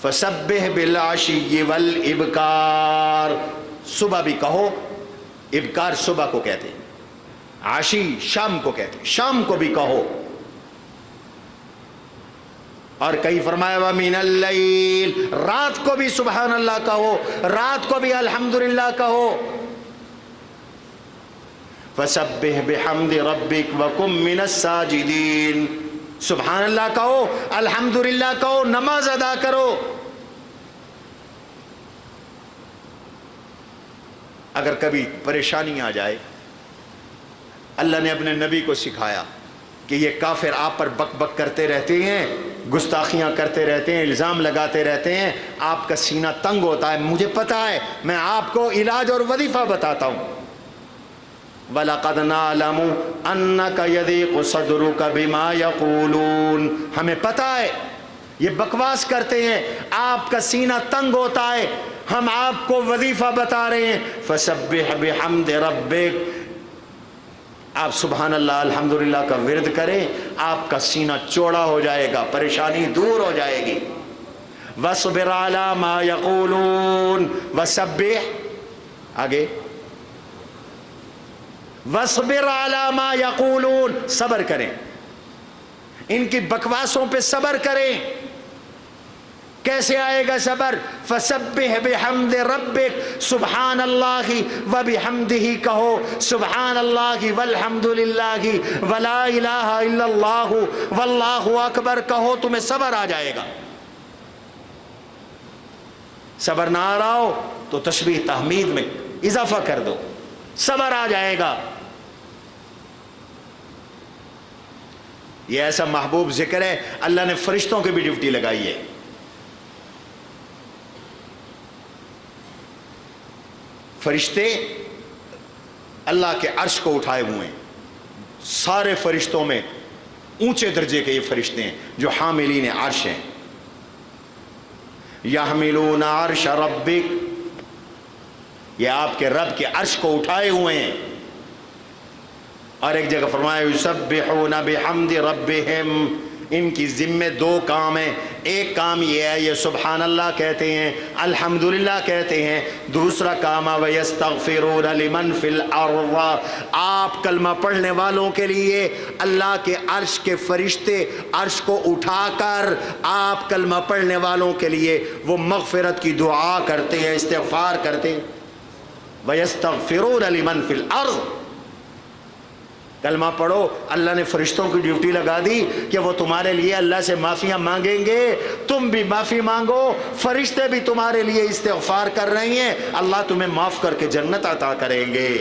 Speaker 1: فسبح بالعشی والابکار، صبح بھی کہو، ابکار صبح کو کہتے ہیں، عشی شام کو کہتے ہیں، شام کو بھی کہو۔ اور کئی فرمایا وَمِنَ اللَّيْلِ، رات کو بھی سبحان اللہ کہو، رات کو بھی الحمدللہ کہو۔ فَسَبِّحْ بِحَمْدِ رَبِّكَ وَكُن مِّنَ السَّاجِدِينَ، سبحان اللہ کہو، الحمدللہ کہو، نماز ادا کرو۔ اگر کبھی پریشانی آ جائے، اللہ نے اپنے نبی کو سکھایا کہ یہ کافر آپ پر بک بک کرتے رہتے ہیں، گستاخیاں کرتے رہتے ہیں، الزام لگاتے رہتے ہیں، آپ کا سینہ تنگ ہوتا ہے، مجھے پتا ہے، میں آپ کو علاج اور وظیفہ بتاتا ہوں۔ وَلَقَدْ نَعْلَمُ أَنَّكَ يَضِيقُ صَدْرُكَ بِمَا يَقُولُونَ، ہمیں پتہ ہے یہ بکواس کرتے ہیں، آپ کا سینہ تنگ ہوتا ہے، ہم آپ کو وظیفہ بتا رہے ہیں۔ فَسَبِّحْ بِحَمْدِ رَبِّكَ، آپ سبحان اللہ الحمدللہ کا ورد کریں، آپ کا سینہ چوڑا ہو جائے گا، پریشانی دور ہو جائے گی۔ وَاصْبِرْ عَلَى مَا يَقُولُونَ، وَسَبِّحْ، آگے وَاصْبِرْ عَلَى مَا يَقُولُونَ، صبر کریں، ان کی بکواسوں پہ صبر کریں۔ کیسے آئے گا صبر؟ فَسَبِّحْ بِحَمْدِ رَبِّكَ، سبحان اللہ وَبِحَمْدِهِ کہو، سبحان اللہ وَالْحَمْدُلِلَّهِ وَلَا إِلَٰهَ إِلَّا اللَّهُ وَاللَّهُ أَكْبَرُ کہو، تمہیں صبر آ جائے گا۔ صبر نہ آ رہا ہو تو تسبیح تحمید میں اضافہ کر دو، صبر آ جائے گا۔ یہ ایسا محبوب ذکر ہے، اللہ نے فرشتوں کی بھی ڈیوٹی لگائی ہے۔ فرشتے اللہ کے عرش کو اٹھائے ہوئے ہیں، سارے فرشتوں میں اونچے درجے کے یہ فرشتے ہیں جو حاملین عرش ہیں۔ یحملون عرش ربک، یہ آپ کے رب کے عرش کو اٹھائے ہوئے ہیں۔ اور ایک جگہ فرمایا یسبحون بحمد ربہم، ان کی ذمہ دو کام ہیں، ایک کام یہ ہے یہ سبحان اللہ کہتے ہیں، الحمدللہ کہتے ہیں، دوسرا کام وَيَسْتَغْفِرُونَ لِمَنْ فِي الْأَرْضِ، آپ کلمہ پڑھنے والوں کے لیے اللہ کے عرش کے فرشتے عرش کو اٹھا کر آپ کلمہ پڑھنے والوں کے لیے وہ مغفرت کی دعا کرتے ہیں، استغفار کرتے ہیں۔ وَيَسْتَغْفِرُونَ لِمَنْ فِي الْأَرْضِ، کلمہ پڑھو، اللہ نے فرشتوں کی ڈیوٹی لگا دی کہ وہ تمہارے لیے اللہ سے معافیاں مانگیں گے، تم بھی معافی مانگو، فرشتے بھی تمہارے لیے استغفار کر رہی ہیں، اللہ تمہیں معاف کر کے جنت عطا کریں گے۔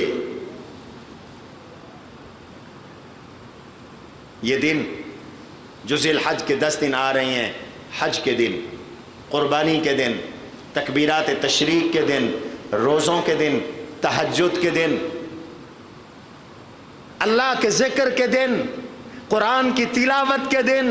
Speaker 1: یہ دن جو ذی الحج کے 10 دن آ رہے ہیں، حج کے دن، قربانی کے دن، تکبیرات تشریق کے دن، روزوں کے دن، تہجد کے دن، اللہ کے ذکر کے دن، قرآن کی تلاوت کے دن،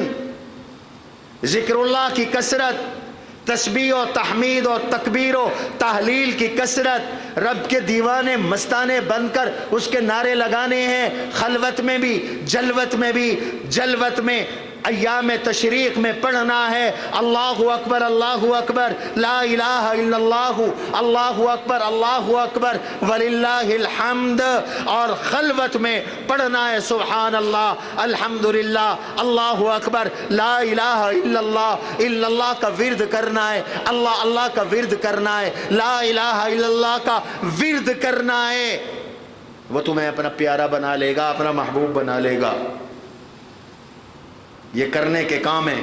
Speaker 1: ذکر اللہ کی کثرت، تسبیح و تحمید و تکبیر و تحلیل کی کثرت، رب کے دیوانے مستانے بن کر اس کے نعرے لگانے ہیں، خلوت میں بھی، جلوت میں بھی، جلوت میں ایام تشریق میں پڑھنا ہے اللہ اکبر لا الہ الا اللہ، اللہ اکبر وللہ الحمد، اور خلوت میں پڑھنا ہے سبحان اللہ الحمدللہ اللہ اکبر لا الہ الا اللہ کا ورد کرنا ہے، اللہ کا ورد کرنا ہے، لا الہ الا اللہ کا ورد کرنا ہے، وہ تمہیں اپنا پیارا بنا لے گا، اپنا محبوب بنا لے گا۔ یہ کرنے کے کام ہیں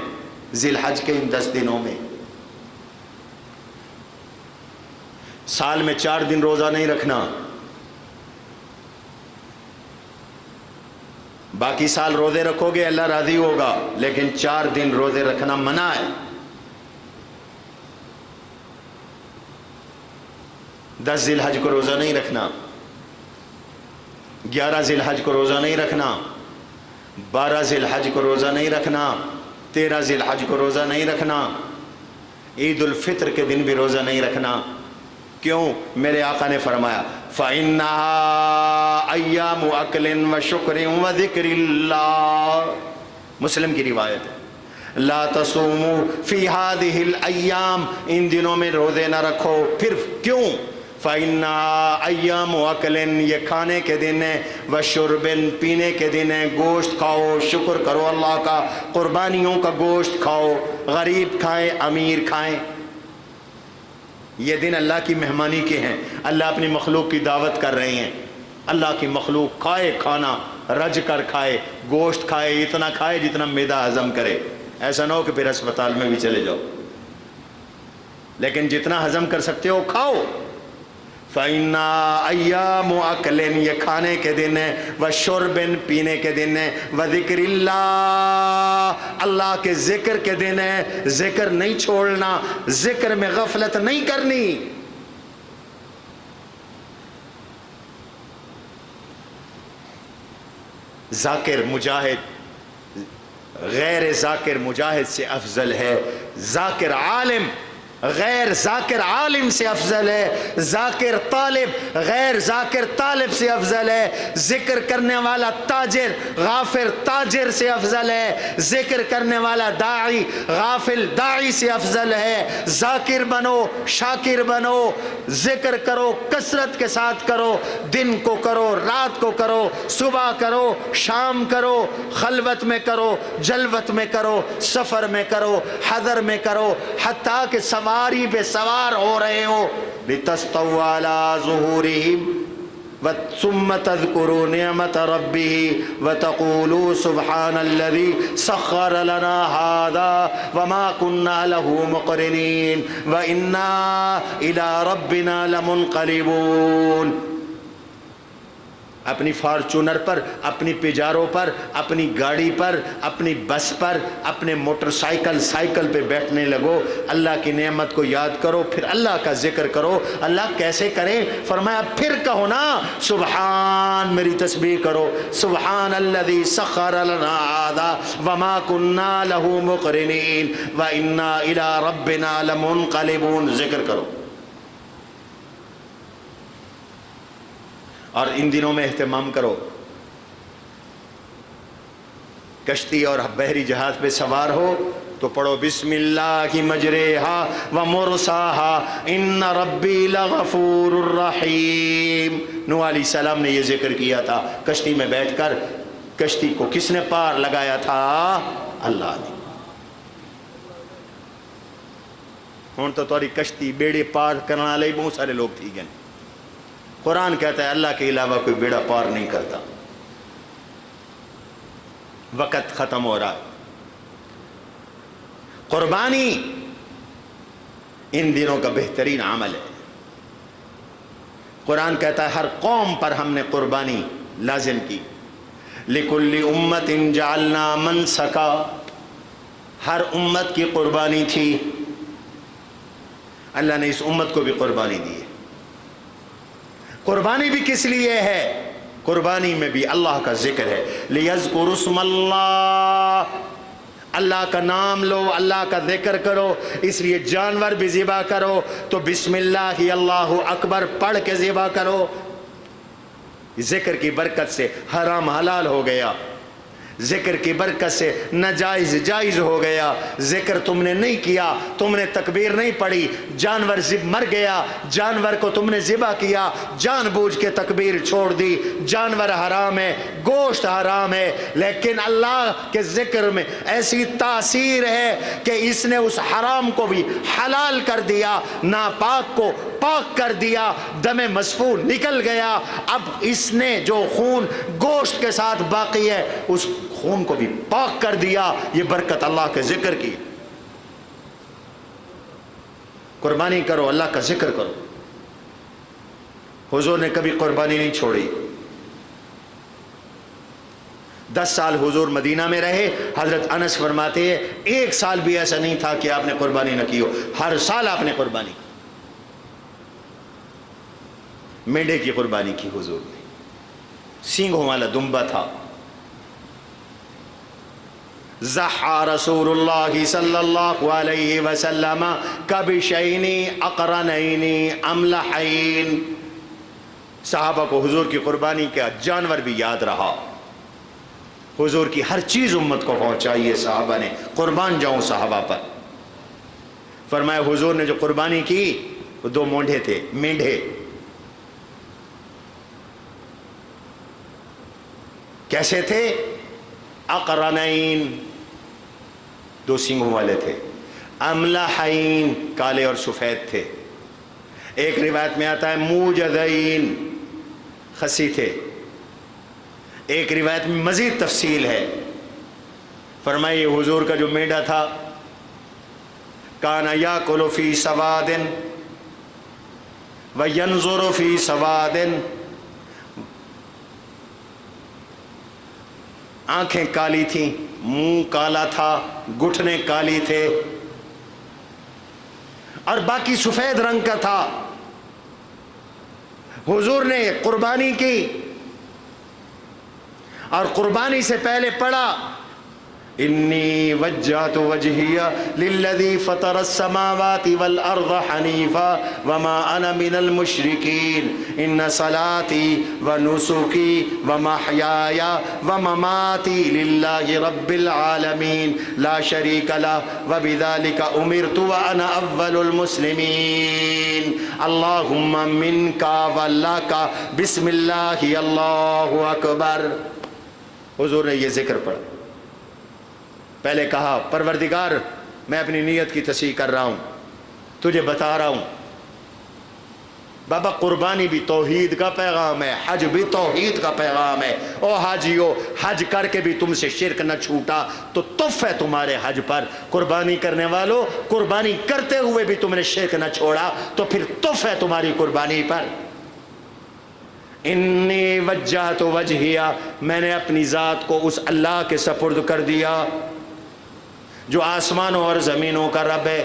Speaker 1: ذی الحج کے ان 10 دنوں میں۔ سال میں 4 دن روزہ نہیں رکھنا، باقی سال روزے رکھو گے اللہ راضی ہوگا، لیکن 4 دن روزے رکھنا منع ہے۔ 10 ذی الحج کو روزہ نہیں رکھنا، 11 ذی الحج کو روزہ نہیں رکھنا، 12 ذی الحج کو روزہ نہیں رکھنا، 13 ذی الحج کو روزہ نہیں رکھنا، عید الفطر کے دن بھی روزہ نہیں رکھنا۔ کیوں؟ میرے آقا نے فرمایا فَإِنَّهَا أَيَّامُ أَكْلٍ وَشُكْرٍ وَذِكْرِ اللَّهِ، مسلم کی روایت ہے، لا تصوموا فی هذه الایام، ان دنوں میں روزے نہ رکھو۔ پھر کیوں؟ فَإِنَّهَا أَيَّامُ أَكْلٍ، یہ کھانے کے دن ہے، وَشُرْبٍ، پینے کے دن ہے، گوشت کھاؤ، شکر کرو اللہ کا، قربانیوں کا گوشت کھاؤ، غریب کھائیں امیر کھائیں۔ یہ دن اللہ کی مہمانی کے ہیں، اللہ اپنی مخلوق کی دعوت کر رہے ہیں، اللہ کی مخلوق کھائے کھانا، رج کر کھائے، گوشت کھائے، اتنا کھائے جتنا معدہ ہضم کرے، ایسا نہ ہو کہ پھر ہسپتال میں بھی چلے جاؤ، لیکن جتنا ہضم کر سکتے ہو کھاؤ۔ فَإِنَّا أَيَّامُ أَكْلٍ، یہ کھانے کے دن ہے، وَشُرْبٍ، پینے کے دن ہے، وَذِكْرِ اللَّهِ، اللہ کے ذکر کے دن ہے، ذکر نہیں چھوڑنا، ذکر میں غفلت نہیں کرنی۔ ذاکر مجاہد غیر ذاکر مجاہد سے افضل ہے، ذاکر عالم غیر ذاکر عالم سے افضل ہے، ذاکر طالب غیر ذاکر طالب سے افضل ہے، ذکر کرنے والا تاجر غافل تاجر سے افضل ہے، ذکر کرنے والا داعی غافل داعی سے افضل ہے۔ ذاکر بنو، شاکر بنو، ذکر کرو، کثرت کے ساتھ کرو، دن کو کرو، رات کو کرو، صبح کرو، شام کرو، خلوت میں کرو، جلوت میں کرو، سفر میں کرو، حضر میں کرو، حتیٰ کہ سواری پہ سوار ہو رہے ہو، لِتَسْتَوْا عَلَىٰ ظُهُورِهِمْ ثُمَّ تَذْكُرُوا نِعْمَةَ رَبِّهِ وَتَقُولُوا سُبْحَانَ الَّذِي سَخَّرَ لَنَا هَٰذَا وَمَا كُنَّا لَهُ مُقْرِنِينَ وَإِنَّا إِلَىٰ رَبِّنَا لَمُنْقَلِبُونَ۔ اپنی فارچونر پر، اپنی پیجارو پر، اپنی گاڑی پر، اپنی بس پر، اپنے موٹر سائیکل پہ بیٹھنے لگو، اللہ کی نعمت کو یاد کرو، پھر اللہ کا ذکر کرو۔ اللہ کیسے کریں؟ فرمایا پھر کہو نا، سبحان، میری تسبیح کرو، سبحان الذی سخر لنا ھذا وما کنا لہ مقرنین وانا الی ربنا لمنقلبون، ذکر کرو۔ اور ان دنوں میں اہتمام کرو، کشتی اور بحری جہاز پہ سوار ہو تو پڑھو بسم اللہ مجریہا ومرساہا ان ربی لغفور الرحیم۔ نوح علیہ السلام نے یہ ذکر کیا تھا کشتی میں بیٹھ کر۔ کشتی کو کس نے پار لگایا تھا؟ اللہ نے۔ ہوں تو تاری کشتی بیڑے پار کرنے والے بہت سارے لوگ تھی گئے۔ قرآن کہتا ہے اللہ کے علاوہ کوئی بیڑا پار نہیں کرتا۔ وقت ختم ہو رہا ہے۔ قربانی ان دنوں کا بہترین عمل ہے۔ قرآن کہتا ہے ہر قوم پر ہم نے قربانی لازم کی۔ لِكُلِّ أُمَّةٍ جَعَلْنَا مَنْسَكًا، ہر امت کی قربانی تھی، اللہ نے اس امت کو بھی قربانی دی ہے۔ قربانی بھی کس لیے ہے؟ قربانی میں بھی اللہ کا ذکر ہے۔ لِيَذْكُرُوا اسْمَ اللَّهِ، اللہ کا نام لو، اللہ کا ذکر کرو، اس لیے جانور بھی ذبح کرو تو بسم اللہ اللہ اکبر پڑھ کے ذبح کرو۔ ذکر کی برکت سے حرام حلال ہو گیا، ذکر کی برکت سے ناجائز جائز ہو گیا. ذکر تم نے نہیں کیا, تم نے تکبیر نہیں پڑھی, جانور مر گیا, جانور کو تم نے ذبح کیا, جان بوجھ کے تکبیر چھوڑ دی. جانور حرام ہے, گوشت حرام ہے, لیکن اللہ کے ذکر میں ایسی تاثیر ہے کہ اس نے اس حرام کو بھی حلال کر دیا, ناپاک کو پاک کر دیا, دم مسفوح نکل گیا. اب اس نے جو خون گوشت کے ساتھ باقی ہے اس خون کو بھی پاک کر دیا. یہ برکت اللہ کے ذکر کی. قربانی کرو, اللہ کا ذکر کرو. حضور نے کبھی قربانی نہیں چھوڑی. 10 سال حضور مدینہ میں رہے. حضرت انس فرماتے ہیں ایک سال بھی ایسا نہیں تھا کہ آپ نے قربانی نہ کی ہو, ہر سال آپ نے قربانی. مینڈے کی قربانی کی حضور نے, سینگوں والا دمبا تھا. ضحى رسول اللہ صلی اللہ علیہ وسلم کبشین اقرنین املحین. صحابہ کو حضور کی قربانی کا جانور بھی یاد رہا. حضور کی ہر چیز امت کو پہنچائی ہے صحابہ نے. قربان جاؤں صحابہ پر. فرمایا حضور نے جو قربانی کی وہ 2 مونڈے تھے, مینڈے. کیسے تھے؟ اقرنین, 2 سینگوں والے تھے. املحین, کالے اور سفید تھے. ایک روایت میں آتا ہے موجدین, خسی تھے. ایک روایت میں مزید تفصیل ہے. فرمائیے حضور کا جو مینڈا تھا کانا یاکل فی سواد وینظر فی سواد. آنکھیں کالی تھیں, منہ کالا تھا, گھٹنے کالی تھے, اور باقی سفید رنگ کا تھا. حضور نے قربانی کی اور قربانی سے پہلے پڑھا انی وجہت وجہی للذی فطر السماوات والارض حنیفا وما انا من المشرکین ان صلاتی ونسکی ومحیای ومماتی للہ رب العالمین لا شریک لہ وبذالک امرت وانا اول المسلمین اللہم منکا واللکا بسم اللہ اللہ اکبر. حضور نے یہ ذکر پڑھا. پہلے کہا پروردگار میں اپنی نیت کی تصحیح کر رہا ہوں, تجھے بتا رہا ہوں. بابا قربانی بھی توحید کا پیغام ہے, حج بھی توحید کا پیغام ہے. او حاجیو, حج کر کے بھی تم سے شرک نہ چھوٹا تو تف ہے تمہارے حج پر. قربانی کرنے والوں, قربانی کرتے ہوئے بھی تم نے شرک نہ چھوڑا تو پھر تف ہے تمہاری قربانی پر. انی وجہت وجہی, میں نے اپنی ذات کو اس اللہ کے سپرد کر دیا جو آسمانوں اور زمینوں کا رب ہے,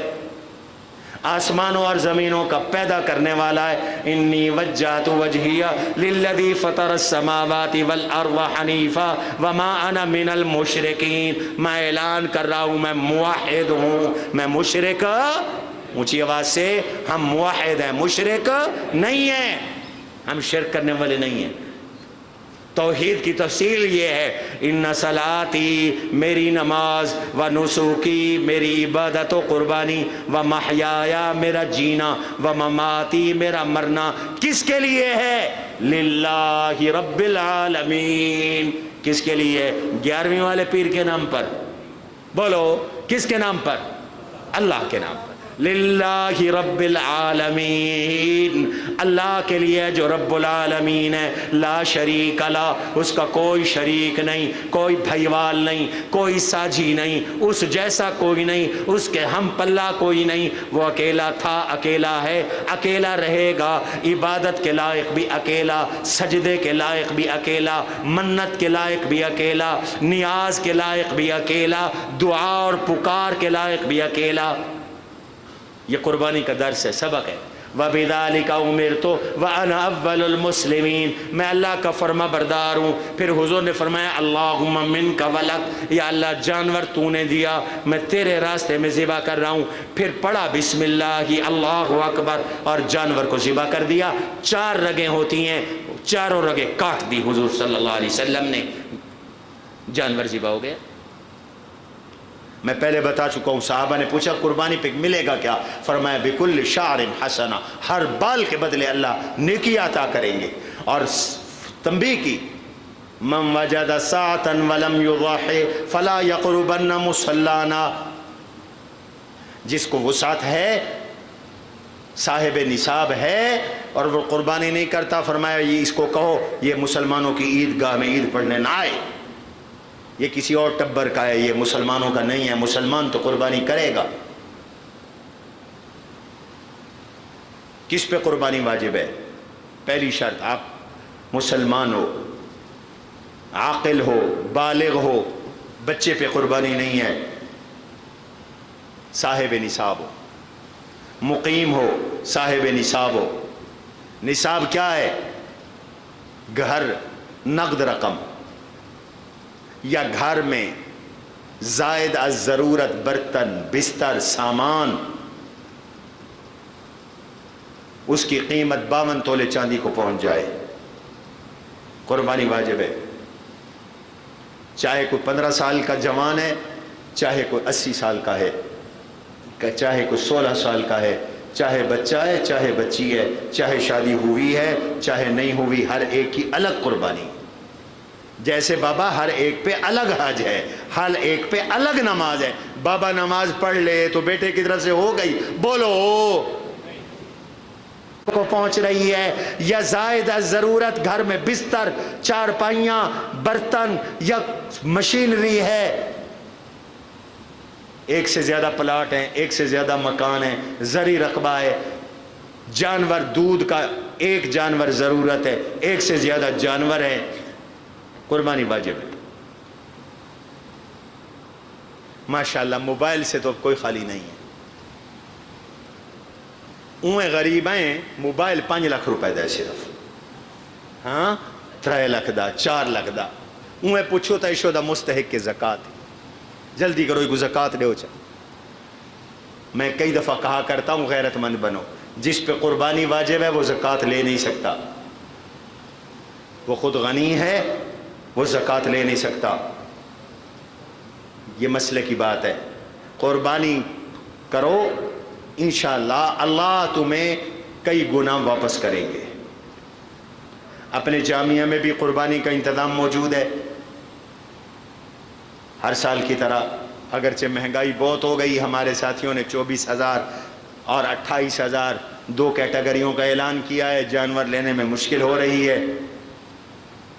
Speaker 1: آسمانوں اور زمینوں کا پیدا کرنے والا ہے. انی وجہت وجہی للذی فطر السماوات والارض حنیفا وما انا من المشرکین. میں اعلان کر رہا ہوں میں موحد ہوں, میں مشرک. اونچی آواز سے, ہم موحد ہیں, مشرک نہیں ہیں, ہم شرک کرنے والے نہیں ہیں. توحید کی تفصیل یہ ہے ان صلاتی, میری نماز, و نسوکی, میری عبادت و قربانی, و محیایا, میرا جینا, و مماتی, میرا مرنا کس کے لیے ہے؟ للہ رب العالمین. کس کے لیے؟ 11ویں والے پیر کے نام پر. بولو کس کے نام پر؟ اللہ کے نام پر. للہ رب العالمین, اللہ کے لیے جو رب العالمین ہے. لا شریک لا, اس کا کوئی شریک نہیں, کوئی بھائیوال نہیں, کوئی ساجی نہیں, اس جیسا کوئی نہیں, اس کے ہم پلہ کوئی نہیں. وہ اکیلا تھا, اکیلا ہے, اکیلا رہے گا. عبادت کے لائق بھی اکیلا, سجدے کے لائق بھی اکیلا, منت کے لائق بھی اکیلا, نیاز کے لائق بھی اکیلا, دعا اور پکار کے لائق بھی اکیلا. یہ قربانی کا درس ہے, سبق ہے. وَبِذَلِكَ أُمِرْتُ وَأَنَا أَوَّلُ الْمُسْلِمِينَ, میں اللہ کا فرما بردار ہوں. پھر حضور نے فرمایا اللہم منک ولک, یا اللہ جانور تو نے دیا, میں تیرے راستے میں ذبح کر رہا ہوں. پھر پڑھا بسم اللہ اللہ اکبر, اور جانور کو ذبح کر دیا. 4 رگیں ہوتی ہیں, چاروں رگیں کاٹ دی حضور صلی اللہ علیہ وسلم نے. جانور ذبح ہو گیا۔ میں پہلے بتا چکا ہوں، صحابہ نے پوچھا قربانی پہ ملے گا کیا؟ فرمایا بکل شعر حسنہ، ہر بال کے بدلے اللہ نیکی عطا کریں گے۔ اور تنبیہ کی، من وجد ساعتا ولم یضحی فلا یقربن مصلانا، جس کو وسعت ہے، صاحب نصاب ہے اور وہ قربانی نہیں کرتا، فرمایا یہ اس کو کہو یہ مسلمانوں کی عیدگاہ میں عید پڑھنے نہ آئے، یہ کسی اور ٹبر کا ہے، یہ مسلمانوں کا نہیں ہے، مسلمان تو قربانی کرے گا۔ کس پہ قربانی واجب ہے؟ پہلی شرط، آپ مسلمان ہو، عاقل ہو، بالغ ہو، بچے پہ قربانی نہیں ہے، صاحب نصاب ہو، مقیم ہو، صاحب نصاب ہو۔ نصاب کیا ہے؟ گھر، نقد رقم، یا گھر میں زائد از ضرورت برتن، بستر، سامان، اس کی قیمت 52 تولے چاندی کو پہنچ جائے، قربانی واجب ہے۔ چاہے کوئی 15 سال کا جوان ہے، چاہے کوئی 80 سال کا ہے، چاہے کوئی 16 سال کا ہے، چاہے بچہ ہے، چاہے بچی ہے، چاہے شادی ہوئی ہے، چاہے نہیں ہوئی، ہر ایک کی الگ قربانی۔ جیسے بابا ہر ایک پہ الگ حج ہے، ہر ایک پہ الگ نماز ہے۔ بابا نماز پڑھ لے تو بیٹے کی طرف سے ہو گئی، بولو کو پہنچ رہی ہے، یا زائد از ضرورت گھر میں بستر، چارپائیاں، برتن یا مشینری ہے، ایک سے زیادہ پلاٹ ہیں، ایک سے زیادہ مکان ہیں، زرعی رقبہ ہے، جانور دودھ کا ایک جانور ضرورت ہے، ایک سے زیادہ جانور ہے، قربانی واجب ہے۔ ماشاءاللہ موبائل سے تو اب کوئی خالی نہیں ہے، اوہیں غریب ہیں، موبائل 5 لاکھ روپے دا صرف، ہاں 3 لاکھ دا، 4 لاکھ دا، اوہیں پوچھو تا ایشو دا مستحق کے زکاة، جلدی کرو ایک زکاة دے ہو چاہ۔ میں کئی دفعہ کہا کرتا ہوں غیرت مند بنو، جس پہ قربانی واجب ہے وہ زکاة لے نہیں سکتا، وہ خود غنی ہے، وہ زکاة لے نہیں سکتا، یہ مسئلے کی بات ہے۔ قربانی کرو، انشاءاللہ اللہ تمہیں کئی گنا واپس کریں گے۔ اپنے جامعہ میں بھی قربانی کا انتظام موجود ہے، ہر سال کی طرح، اگرچہ مہنگائی بہت ہو گئی، ہمارے ساتھیوں نے 24,000 اور 28,000 2 کیٹیگریوں کا اعلان کیا ہے، جانور لینے میں مشکل ہو رہی ہے۔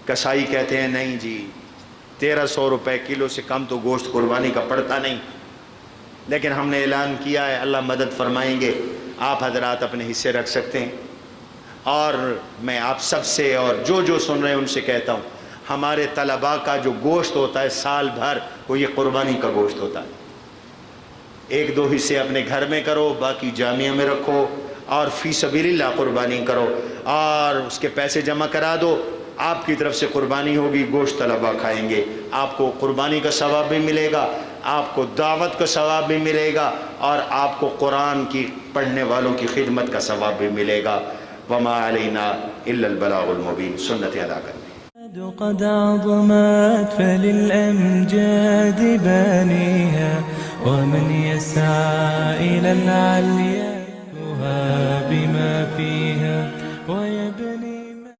Speaker 1: کسائی کہتے ہیں نہیں جی 1300 روپے کلو سے کم تو گوشت قربانی کا پڑتا نہیں، لیکن ہم نے اعلان کیا ہے، اللہ مدد فرمائیں گے، آپ حضرات اپنے حصے رکھ سکتے ہیں۔ اور میں آپ سب سے اور جو سن رہے ہیں ان سے کہتا ہوں، ہمارے طلباء کا جو گوشت ہوتا ہے سال بھر، وہ یہ قربانی کا گوشت ہوتا ہے۔ 1-2 حصے اپنے گھر میں کرو، باقی جامعہ میں رکھو، اور فی سبیل اللہ قربانی کرو، اور اس کے پیسے جمع کرا دو، آپ کی طرف سے قربانی ہوگی، گوشت طلباء کھائیں گے، آپ کو قربانی کا ثواب بھی ملے گا، آپ کو دعوت کا ثواب بھی ملے گا، اور آپ کو قرآن کی پڑھنے والوں کی خدمت کا ثواب بھی ملے گا۔ وما علینا الا البلاغ المبین، سنت ادا کرنے۔
Speaker 2: قد عظمت فللأمجاد بانيها، ومن يسعى إلى العليا